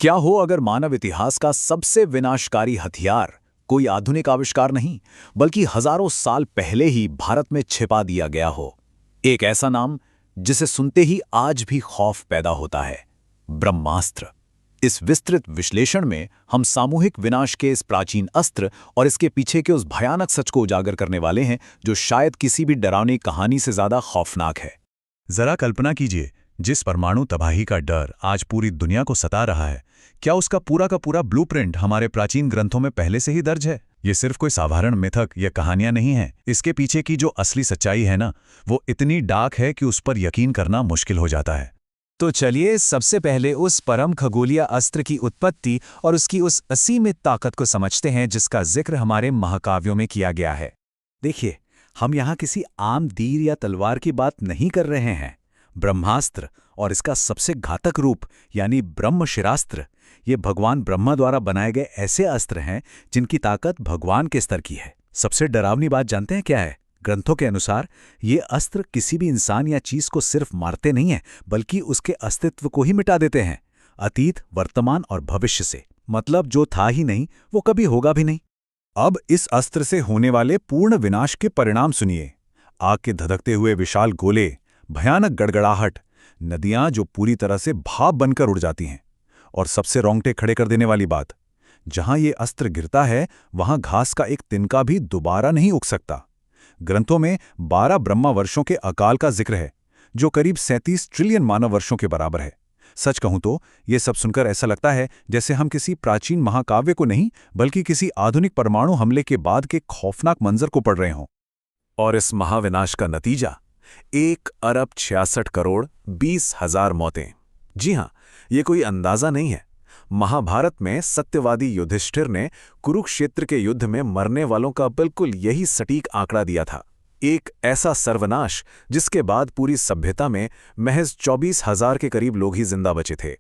क्या हो अगर मानव इतिहास का सबसे विनाशकारी हथियार कोई आधुनिक आविष्कार नहीं, बल्कि हजारों साल पहले ही भारत में छिपा दिया गया हो। एक ऐसा नाम जिसे सुनते ही आज भी खौफ पैदा होता है, ब्रह्मास्त्र। इस विस्तृत विश्लेषण में हम सामूहिक विनाश के इस प्राचीन अस्त्र और इसके पीछे के उस भयानक सच को उजागर करने वाले हैं जो शायद किसी भी डरावनी कहानी से ज्यादा खौफनाक है। जरा कल्पना कीजिए, जिस परमाणु तबाही का डर आज पूरी दुनिया को सता रहा है, क्या उसका पूरा का पूरा ब्लूप्रिंट हमारे प्राचीन ग्रंथों में पहले से ही दर्ज है? ये सिर्फ कोई साधारण मिथक या कहानियां नहीं हैं। इसके पीछे की जो असली सच्चाई है ना, वो इतनी डार्क है कि उस पर यकीन करना मुश्किल हो जाता है। तो चलिए सबसे पहले उस परम खगोलीय अस्त्र की उत्पत्ति और उसकी उस असीमित ताकत को समझते हैं जिसका जिक्र हमारे महाकाव्यों में किया गया है। देखिए, हम यहाँ किसी आम तीर या तलवार की बात नहीं कर रहे हैं। ब्रह्मास्त्र और इसका सबसे घातक रूप यानी ब्रह्मशिरास्त्र, ये भगवान ब्रह्मा द्वारा बनाए गए ऐसे अस्त्र हैं जिनकी ताकत भगवान के स्तर की है। सबसे डरावनी बात जानते हैं क्या है? ग्रंथों के अनुसार ये अस्त्र किसी भी इंसान या चीज को सिर्फ मारते नहीं हैं, बल्कि उसके अस्तित्व को ही मिटा देते हैं, अतीत, वर्तमान और भविष्य से। मतलब जो था ही नहीं वो कभी होगा भी नहीं। अब इस अस्त्र से होने वाले पूर्ण विनाश के परिणाम सुनिए। आग के धधकते हुए विशाल गोले, भयानक गड़गड़ाहट, नदियां जो पूरी तरह से भाप बनकर उड़ जाती हैं, और सबसे रोंगटे खड़े कर देने वाली बात, जहां ये अस्त्र गिरता है वहां घास का एक तिनका भी दोबारा नहीं उग सकता। ग्रंथों में 12 ब्रह्मा वर्षों के अकाल का जिक्र है, जो करीब 37 ट्रिलियन मानव वर्षों के बराबर है। सच कहूं तो ये सब सुनकर ऐसा लगता है जैसे हम किसी प्राचीन महाकाव्य को नहीं, बल्कि किसी आधुनिक परमाणु हमले के बाद के खौफनाक मंजर को पढ़ रहे हों। और इस महाविनाश का नतीजा 1,66,20,000 मौतें। जी हां, ये कोई अंदाजा नहीं है। महाभारत में सत्यवादी युधिष्ठिर ने कुरुक्षेत्र के युद्ध में मरने वालों का बिल्कुल यही सटीक आंकड़ा दिया था। एक ऐसा सर्वनाश जिसके बाद पूरी सभ्यता में महज 24,000 के करीब लोग ही जिंदा बचे थे।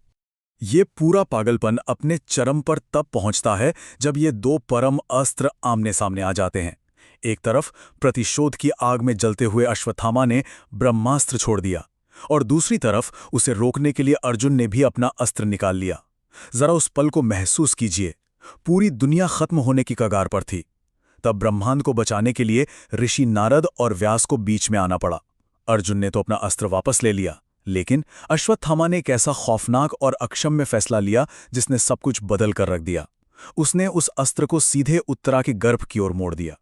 ये पूरा पागलपन अपने चरम पर तब पहुंचता है जब ये दो परम अस्त्र आमने सामने आ जाते हैं। एक तरफ प्रतिशोध की आग में जलते हुए अश्वत्थामा ने ब्रह्मास्त्र छोड़ दिया, और दूसरी तरफ उसे रोकने के लिए अर्जुन ने भी अपना अस्त्र निकाल लिया। जरा उस पल को महसूस कीजिए। पूरी दुनिया खत्म होने की कगार पर थी। तब ब्रह्मांड को बचाने के लिए ऋषि नारद और व्यास को बीच में आना पड़ा। अर्जुन ने तो अपना अस्त्र वापस ले लिया, लेकिन अश्वत्थामा ने एक ऐसा खौफनाक और अक्षम्य फैसला लिया जिसने सब कुछ बदल कर रख दिया। उसने उस अस्त्र को सीधे उत्तरा के गर्भ की ओर मोड़ दिया।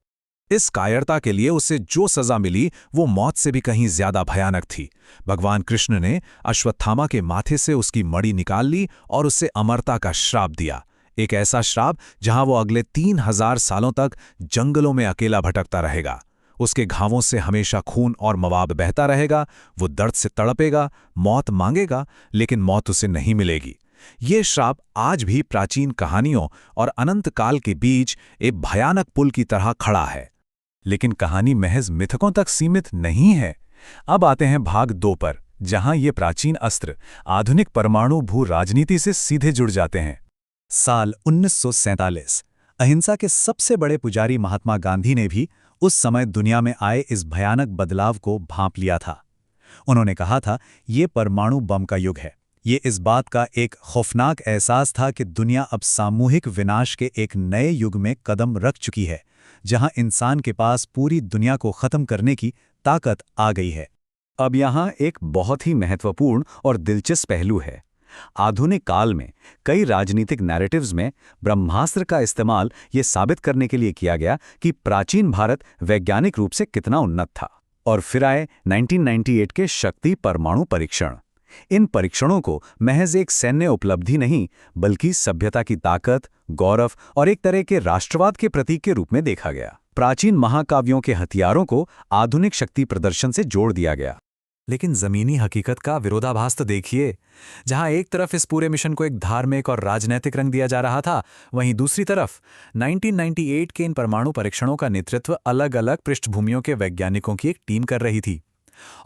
इस कायरता के लिए उसे जो सजा मिली वो मौत से भी कहीं ज्यादा भयानक थी। भगवान कृष्ण ने अश्वत्थामा के माथे से उसकी मणि निकाल ली और उसे अमरता का श्राप दिया। एक ऐसा श्राप जहां वो अगले 3,000 सालों तक जंगलों में अकेला भटकता रहेगा। उसके घावों से हमेशा खून और मवाद बहता रहेगा। वो दर्द से तड़पेगा, मौत मांगेगा, लेकिन मौत उसे नहीं मिलेगी। ये श्राप आज भी प्राचीन कहानियों और अनंत काल के बीच एक भयानक पुल की तरह खड़ा है। लेकिन कहानी महज मिथकों तक सीमित नहीं है। अब आते हैं भाग 2 पर, जहां ये प्राचीन अस्त्र आधुनिक परमाणु भू राजनीति से सीधे जुड़ जाते हैं। साल 1947। अहिंसा के सबसे बड़े पुजारी महात्मा गांधी ने भी उस समय दुनिया में आए इस भयानक बदलाव को भांप लिया था। उन्होंने कहा था, ये परमाणु बम का युग है। ये इस बात का एक खौफनाक एहसास था कि दुनिया अब सामूहिक विनाश के एक नए युग में कदम रख चुकी है, जहां इंसान के पास पूरी दुनिया को खत्म करने की ताकत आ गई है। अब यहाँ एक बहुत ही महत्वपूर्ण और दिलचस्प पहलू है। आधुनिक काल में कई राजनीतिक नैरेटिव्स में ब्रह्मास्त्र का इस्तेमाल ये साबित करने के लिए किया गया कि प्राचीन भारत वैज्ञानिक रूप से कितना उन्नत था। और फिर आए 1998 के शक्ति परमाणु परीक्षण। इन परीक्षणों को महज एक सैन्य उपलब्धि नहीं, बल्कि सभ्यता की ताकत, गौरव और एक तरह के राष्ट्रवाद के प्रतीक के रूप में देखा गया। प्राचीन महाकाव्यों के हथियारों को आधुनिक शक्ति प्रदर्शन से जोड़ दिया गया। लेकिन जमीनी हकीकत का विरोधाभास तो देखिए। जहां एक तरफ इस पूरे मिशन को एक धार्मिक और राजनैतिक रंग दिया जा रहा था, वहीं दूसरी तरफ 1998 के इन परमाणु परीक्षणों का नेतृत्व अलग अलग पृष्ठभूमियों के वैज्ञानिकों की एक टीम कर रही थी।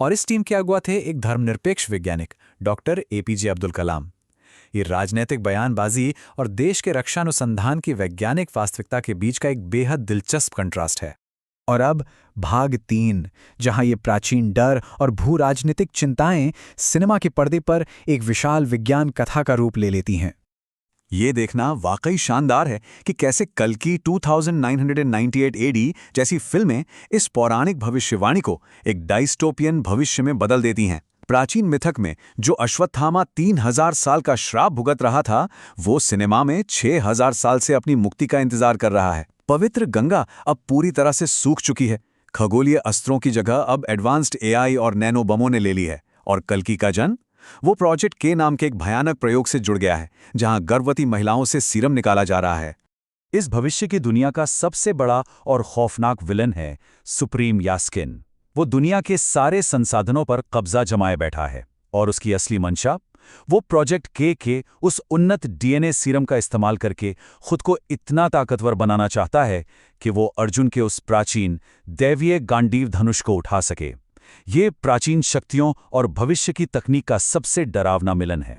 और इस टीम के अगुवा थे एक धर्मनिरपेक्ष वैज्ञानिक डॉक्टर एपीजे अब्दुल कलाम। ये राजनैतिक बयानबाजी और देश के रक्षा अनुसंधान की वैज्ञानिक वास्तविकता के बीच का एक बेहद दिलचस्प कंट्रास्ट है। और अब भाग 3, जहां ये प्राचीन डर और भू राजनीतिक चिंताएं सिनेमा के पर्दे पर एक विशाल विज्ञान कथा का रूप ले लेती हैं। ये देखना वाकई शानदार है कि कैसे कल्कि 2998 एडी जैसी फिल्में इस पौराणिक भविष्यवाणी को एक डाइस्टोपियन भविष्य में बदल देती हैं। प्राचीन मिथक में जो अश्वत्थामा 3000 साल का श्राप भुगत रहा था, वो सिनेमा में 6000 साल से अपनी मुक्ति का इंतजार कर रहा है। पवित्र गंगा अब पूरी तरह से सूख चुकी है। खगोलीय अस्त्रों की जगह अब एडवांस्ड एआई और नैनो बमों ने ले ली है। और कल्कि का जन्म वो प्रोजेक्ट के नाम के एक भयानक प्रयोग से जुड़ गया है, जहां गर्भवती महिलाओं से सीरम निकाला जा रहा है। इस भविष्य की दुनिया का सबसे बड़ा और खौफनाक विलन है सुप्रीम यास्किन। वो दुनिया के सारे संसाधनों पर कब्जा जमाए बैठा है और उसकी असली मंशा, वो प्रोजेक्ट के उस उन्नत डीएनए सीरम का इस्तेमाल करके खुद को इतना ताकतवर बनाना चाहता है कि वो अर्जुन के उस प्राचीन दैवीय गांडीव धनुष को उठा सके। ये प्राचीन शक्तियों और भविष्य की तकनीक का सबसे डरावना मिलन है।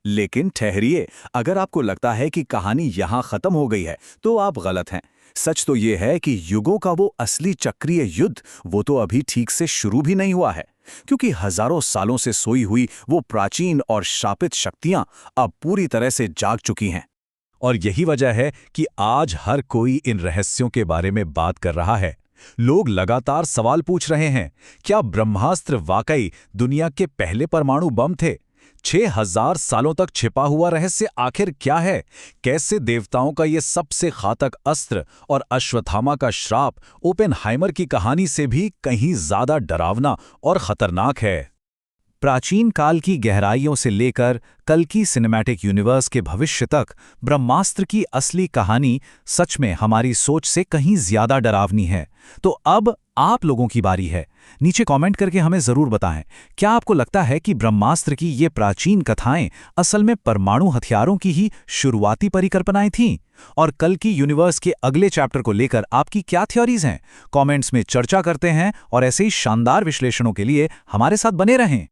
लेकिन ठहरिए, अगर आपको लगता है कि कहानी यहां खत्म हो गई है तो आप गलत हैं। सच तो ये है कि युगों का वो असली चक्रीय युद्ध वो तो अभी ठीक से शुरू भी नहीं हुआ है, क्योंकि हजारों सालों से सोई हुई वो प्राचीन और शापित शक्तियां अब पूरी तरह से जाग चुकी हैं। और यही वजह है कि आज हर कोई इन रहस्यों के बारे में बात कर रहा है। लोग लगातार सवाल पूछ रहे हैं, क्या ब्रह्मास्त्र वाकई दुनिया के पहले परमाणु बम थे? 6000 सालों तक छिपा हुआ रहस्य आखिर क्या है? कैसे देवताओं का ये सबसे घातक अस्त्र और अश्वत्थामा का श्राप ओपेनहाइमर की कहानी से भी कहीं ज्यादा डरावना और खतरनाक है? प्राचीन काल की गहराइयों से लेकर कल्कि सिनेमैटिक यूनिवर्स के भविष्य तक ब्रह्मास्त्र की असली कहानी सच में हमारी सोच से कहीं ज्यादा डरावनी है। तो अब आप लोगों की बारी है। नीचे कमेंट करके हमें जरूर बताएं, क्या आपको लगता है कि ब्रह्मास्त्र की ये प्राचीन कथाएं असल में परमाणु हथियारों की ही शुरुआती परिकल्पनाएं थीं? और कल्कि यूनिवर्स के अगले चैप्टर को लेकर आपकी क्या थ्योरीज हैं? कमेंट्स में चर्चा करते हैं और ऐसे ही शानदार विश्लेषणों के लिए हमारे साथ बने रहें।